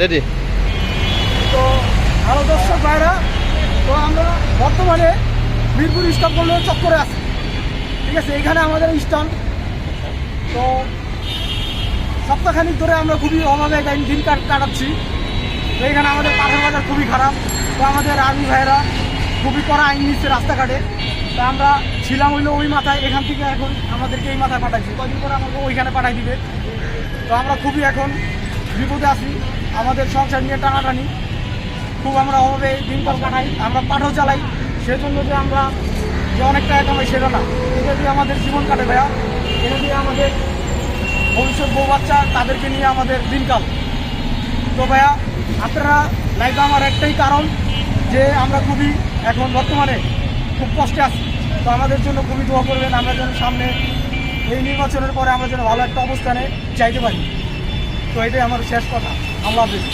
Ready. তো আরো দর্শক ভাইরা, তো আমরা বর্তমানে মিরপুর স্টপ করলে চক্করে আছি, ঠিক আছে। এখানে আমাদের স্ট্যান্ড। তো সপ্তাহখানিক ধরে আমরা খুবই অভাবে দিন কাটাচ্ছি। তো এখানে আমাদের পাথর বাজার খুবই খারাপ। তো আমাদের আর্মি ভাইয়েরা খুবই কড়া আইন নিচ্ছে রাস্তাঘাটে। তা আমরা ছিলাম হইলো ওই মাথায়, এখান থেকে এখন আমাদেরকে এই মাথায় পাঠাইছি, কদিন পরে আমাকে ওইখানে পাঠাই দিবে। তো আমরা খুবই এখন বিপদে আছি, আমাদের সংসার নিয়ে টানাটানি, খুব আমরা অভাবে দিনকাল কাটাই। আমরা পাঠও চালাই, সেজন্য যে আমরা যে অনেক টাকা কামাই সেটা না, এটা দিয়ে আমাদের জীবন কাটে ভাইয়া। এটা দিয়ে আমাদের ভবিষ্যৎ বউ বাচ্চা তাদেরকে নিয়ে আমাদের দিনকাল। তো ভাইয়া আপনারা লাইভে আমার একটাই কারণ যে আমরা খুবই এখন বর্তমানে খুব কষ্টে আছি। তো আমাদের জন্য খুবই দোয়া করবেন, আমরা যেন সামনে এই নির্বাচনের পরে আমরা যেন ভালো একটা অবস্থানে চাইতে পারি। তো এটাই আমার শেষ কথা। আল্লাহ হাফেজ।